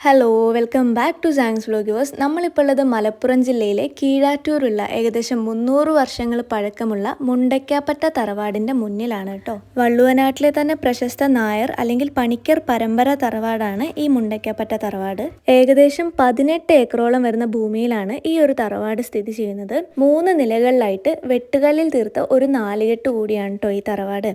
Hello welcome back to Sangs vloggers. നമ്മളിപ്പോൾ ഉള്ളത് മലപ്പുറം ജില്ലയിലെ കീഴാറ്റൂരുള്ള ഏകദേശം 300 വർഷങ്ങൾ പഴക്കമുള്ള മുണ്ടയ്ക്കാപ്പറ്റ തറവാടിൻ്റെ മുന്നിലാണ് കേട്ടോ. വള്ളുവനാട്ടിലെ തന്നെ പ്രശസ്ത നായർ അല്ലെങ്കിൽ പണിക്കർ പരമ്പര തറവാടാണ് ഈ മുണ്ടയ്ക്കാപ്പറ്റ തറവാട്. ഏകദേശം 18 ഏക്കറോളം വരുന്ന ഭൂമിയിലാണ് ഈ ഒരു തറവാട് സ്ഥിതി ചെയ്യുന്നത്. 3 നിലകളിലായിട്ട് വെട്ടുകല്ലിൽ തീർത്ത ഒരു നാലുകെട്ട് കൂടിയാണ് കേട്ടോ ഈ തറവാട്.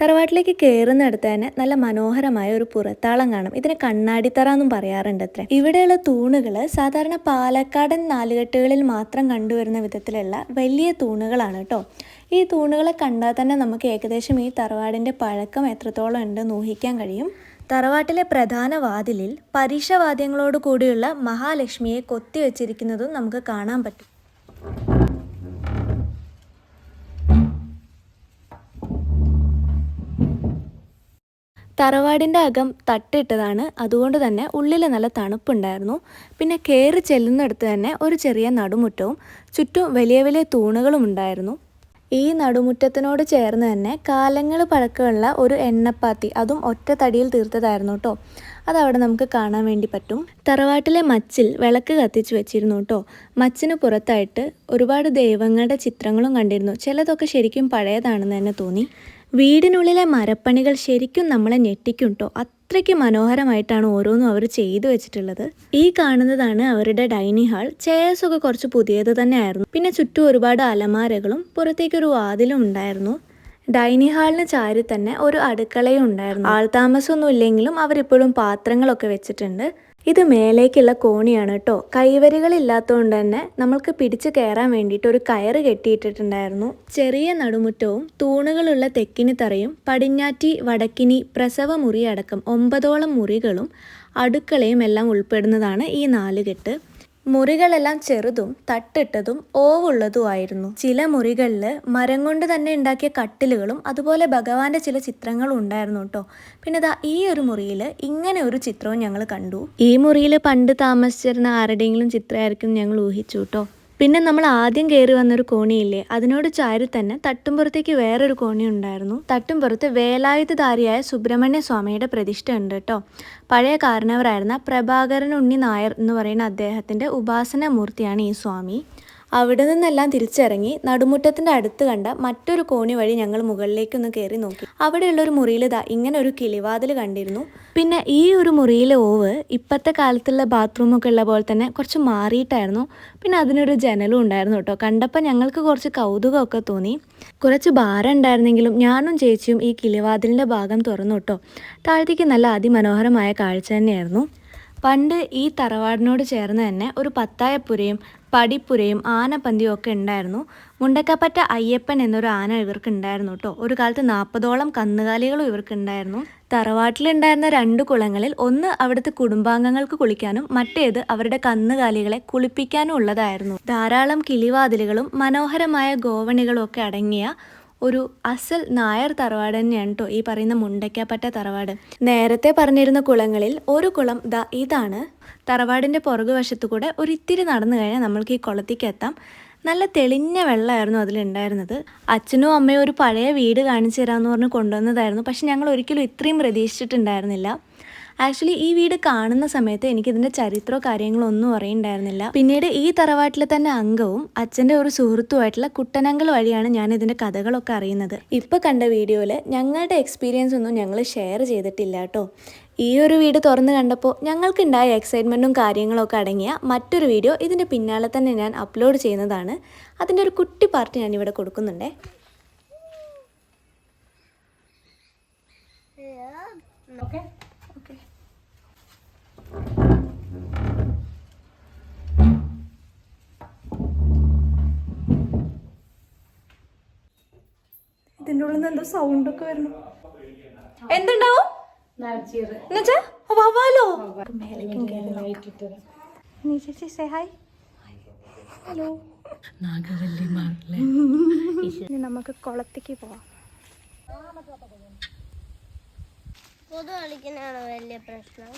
തറവാട്ടിലേക്ക് കയറുന്നിടത്ത് തന്നെ നല്ല മനോഹരമായ ഒരു പുറത്താളം കാണും. ഇതിനെ കണ്ണാടിത്തറ എന്നും പറയാറുണ്ട് അത്രേ. ഇവിടെയുള്ള തൂണുകൾ സാധാരണ പാലക്കാടൻ നാലുകെട്ടുകളിൽ മാത്രം കണ്ടുവരുന്ന വിധത്തിലുള്ള വലിയ തൂണുകളാണ് കേട്ടോ. ഈ തൂണുകളെ കണ്ടാൽ തന്നെ നമുക്ക് ഏകദേശം ഈ തറവാടിൻ്റെ പഴക്കം എത്രത്തോളം ഉണ്ടെന്ന് ഊഹിക്കാൻ കഴിയും. തറവാട്ടിലെ പ്രധാന വാതിലിൽ പരീക്ഷവാദ്യങ്ങളോട് കൂടിയുള്ള മഹാലക്ഷ്മിയെ കൊത്തിവെച്ചിരിക്കുന്നതും നമുക്ക് കാണാൻ പറ്റും. തറവാടിൻ്റെ അകം തട്ടിട്ടതാണ്, അതുകൊണ്ട് തന്നെ ഉള്ളിൽ നല്ല തണുപ്പുണ്ടായിരുന്നു. പിന്നെ കയറി ചെല്ലുന്നിടത്ത് തന്നെ ഒരു ചെറിയ നടുമുറ്റവും ചുറ്റും വലിയ വലിയ തൂണുകളും ഉണ്ടായിരുന്നു. ഈ നടുമുറ്റത്തിനോട് ചേർന്ന് തന്നെ കാലങ്ങൾ പഴക്കമുള്ള ഒരു എണ്ണപ്പാത്തി, അതും ഒറ്റ തടിയിൽ തീർത്തതായിരുന്നു കേട്ടോ. അതവിടെ നമുക്ക് കാണാൻ വേണ്ടി പറ്റും. തറവാട്ടിലെ മച്ചിൽ വിളക്ക് കത്തിച്ച് വെച്ചിരുന്നു കേട്ടോ. മച്ചിന് പുറത്തായിട്ട് ഒരുപാട് ദൈവങ്ങളുടെ ചിത്രങ്ങളും കണ്ടിരുന്നു. ചിലതൊക്കെ ശരിക്കും പഴയതാണെന്ന് തന്നെ തോന്നി. വീടിനുള്ളിലെ മരപ്പണികൾ ശരിക്കും നമ്മളെ ഞെട്ടിക്കും കേട്ടോ. അത്രയ്ക്ക് മനോഹരമായിട്ടാണ് ഓരോന്നും അവർ ചെയ്തു വെച്ചിട്ടുള്ളത്. ഈ കാണുന്നതാണ് അവരുടെ ഡൈനിങ് ഹാൾ. ചെയർസൊക്കെ കുറച്ച് പുതിയത് തന്നെ ആയിരുന്നു. പിന്നെ ചുറ്റും ഒരുപാട് അലമാരകളും പുറത്തേക്കൊരു വാതിലും ഉണ്ടായിരുന്നു. ഡൈനിങ് ഹാളിന് ചാരി തന്നെ ഒരു അടുക്കളയും ഉണ്ടായിരുന്നു. ആൾതാമസമൊന്നും ഇല്ലെങ്കിലും അവരിപ്പോഴും പാത്രങ്ങളൊക്കെ വെച്ചിട്ടുണ്ട്. ഇത് മേലേക്കുള്ള കോണിയാണ് കേട്ടോ. കൈവരികളില്ലാത്തതുകൊണ്ട് തന്നെ നമ്മൾക്ക് പിടിച്ച് കയറാൻ വേണ്ടിയിട്ട് ഒരു കയറ് കെട്ടിയിട്ടിട്ടുണ്ടായിരുന്നു. ചെറിയ നടുമുറ്റവും തൂണുകളുള്ള തെക്കിനി തറയും പടിഞ്ഞാറ്റി വടക്കിനി പ്രസവ മുറി അടക്കം 9ഓളം മുറികളും അടുക്കളയും എല്ലാം ഉൾപ്പെടുന്നതാണ് ഈ നാലുകെട്ട്. മുറികളെല്ലാം ചെറുതും തട്ടിട്ടതും ഓവുള്ളതുമായിരുന്നു. ചില മുറികളിൽ മരം കൊണ്ട് തന്നെ ഉണ്ടാക്കിയ കട്ടിലുകളും അതുപോലെ ഭഗവാന്റെ ചില ചിത്രങ്ങളും ഉണ്ടായിരുന്നു കേട്ടോ. പിന്നെ ദാ ഈ ഒരു മുറിയിൽ ഇങ്ങനെ ഒരു ചിത്രവും ഞങ്ങൾ കണ്ടു. ഈ മുറിയിൽ പണ്ട് താമസിച്ചിരുന്ന ആരുടെയെങ്കിലും ചിത്രമായിരിക്കും ഞങ്ങൾ ഊഹിച്ചു കേട്ടോ. പിന്നെ നമ്മൾ ആദ്യം കയറി വന്നൊരു കോണിയില്ലേ, അതിനോട് ചാരി തന്നെ തട്ടുംപുറത്തേക്ക് വേറൊരു കോണി ഉണ്ടായിരുന്നു. തട്ടുംപുറത്ത് വേലായുധധാരിയായ സുബ്രഹ്മണ്യ സ്വാമിയുടെ പ്രതിഷ്ഠ ഉണ്ട് കേട്ടോ. പഴയ കാരണവരായിരുന്ന പ്രഭാകരൻ ഉണ്ണി നായർ എന്ന് പറയുന്ന അദ്ദേഹത്തിൻ്റെ ഉപാസന മൂർത്തിയാണ് ഈ സ്വാമി. അവിടെ നിന്നെല്ലാം തിരിച്ചിറങ്ങി നടുമുറ്റത്തിൻ്റെ അടുത്ത് കണ്ട മറ്റൊരു കോണി വഴി ഞങ്ങൾ മുകളിലേക്കൊന്ന് കയറി നോക്കി. അവിടെയുള്ളൊരു മുറിയിൽ ഇങ്ങനെ ഒരു കിളിവാതിൽ കണ്ടിരുന്നു. പിന്നെ ഈ ഒരു മുറിയിലെ ഓവ് ഇപ്പോഴത്തെ കാലത്തുള്ള ബാത്റൂമൊക്കെ ഉള്ള പോലെ തന്നെ കുറച്ച് മാറിയിട്ടായിരുന്നു. പിന്നെ അതിനൊരു ജനലും ഉണ്ടായിരുന്നു കേട്ടോ. കണ്ടപ്പോൾ ഞങ്ങൾക്ക് കുറച്ച് കൗതുകമൊക്കെ തോന്നി. കുറച്ച് ഭാരം ഉണ്ടായിരുന്നെങ്കിലും ഞാനും ചേച്ചിയും ഈ കിളിവാതിലിൻ്റെ ഭാഗം തുറന്നു കേട്ടോ. താഴത്തേക്ക് നല്ല അതിമനോഹരമായ കാഴ്ച തന്നെയായിരുന്നു. പണ്ട് ഈ തറവാടിനോട് ചേർന്ന് തന്നെ ഒരു പത്തായപ്പുരയും പടിപ്പുരയും ആനപ്പന്തിയും ഒക്കെ ഉണ്ടായിരുന്നു. മുണ്ടയ്ക്കാപ്പറ്റ അയ്യപ്പൻ എന്നൊരു ആന ഇവർക്ക് ഉണ്ടായിരുന്നു കേട്ടോ. ഒരു കാലത്ത് 40ഓളം കന്നുകാലികളും ഇവർക്ക് ഉണ്ടായിരുന്നു. തറവാട്ടിലുണ്ടായിരുന്ന 2 കുളങ്ങളിൽ ഒന്ന് അവിടുത്തെ കുടുംബാംഗങ്ങൾക്ക് കുളിക്കാനും മറ്റേത് അവരുടെ കന്നുകാലികളെ കുളിപ്പിക്കാനും ഉള്ളതായിരുന്നു. ധാരാളം കിളിവാതിലുകളും മനോഹരമായ ഗോവണികളും ഒക്കെ അടങ്ങിയ ഒരു അസൽ നായർ തറവാട് തന്നെയാണ് കേട്ടോ ഈ പറയുന്ന മുണ്ടയ്ക്കാപ്പറ്റ തറവാട്. നേരത്തെ പറഞ്ഞിരുന്ന കുളങ്ങളിൽ ഒരു കുളം ഇതാണ്. തറവാടിൻ്റെ പുറകുവശത്തു കൂടെ ഒരിത്തിരി നടന്നു കഴിഞ്ഞാൽ നമ്മൾക്ക് ഈ കുളത്തേക്ക് എത്താം. നല്ല തെളിഞ്ഞ വെള്ളമായിരുന്നു അതിലുണ്ടായിരുന്നത്. അച്ഛനും അമ്മയും ഒരു പഴയ വീട് കാണിച്ചു തരാമെന്ന് പറഞ്ഞ് കൊണ്ടുവന്നതായിരുന്നു. പക്ഷെ ഞങ്ങൾ ഒരിക്കലും ഇത്രയും പ്രതീക്ഷിച്ചിട്ടുണ്ടായിരുന്നില്ല. ആക്ച്വലി ഈ വീട് കാണുന്ന സമയത്ത് എനിക്കിതിൻ്റെ ചരിത്രമോ കാര്യങ്ങളോ ഒന്നും അറിയണ്ടായിരുന്നില്ല. പിന്നീട് ഈ തറവാട്ടിലെ തന്നെ അംഗവും അച്ഛൻ്റെ ഒരു സുഹൃത്തുമായിട്ടുള്ള കുട്ടനങ്കൽ വഴിയാണ് ഞാൻ ഇതിൻ്റെ കഥകളൊക്കെ അറിയുന്നത്. ഇപ്പോൾ കണ്ട വീഡിയോയിൽ ഞങ്ങളുടെ എക്സ്പീരിയൻസ് ഒന്നും ഞങ്ങൾ ഷെയർ ചെയ്തിട്ടില്ല കേട്ടോ. ഈ ഒരു വീട് തുറന്ന് കണ്ടപ്പോൾ ഞങ്ങൾക്കുണ്ടായ എക്സൈറ്റ്മെൻറ്റും കാര്യങ്ങളൊക്കെ അടങ്ങിയ മറ്റൊരു വീഡിയോ ഇതിൻ്റെ പിന്നാലെ തന്നെ ഞാൻ അപ്ലോഡ് ചെയ്യുന്നതാണ്. അതിൻ്റെ ഒരു കുട്ടി പാർട്ട് ഞാനിവിടെ കൊടുക്കുന്നുണ്ടേ. ഇതിൻ്റെ ഉള്ളിൽ നിന്ന് എന്തോ സൗണ്ടൊക്കെ വരുന്നു. എന്തുണ്ടാവും എന്നുവെച്ചാ വവ്വാലോ? ഹലോ, നമുക്ക് കുളത്തേക്ക് പോവാം. കൊതു കളിക്കാനാണ് വലിയ പ്രശ്നം.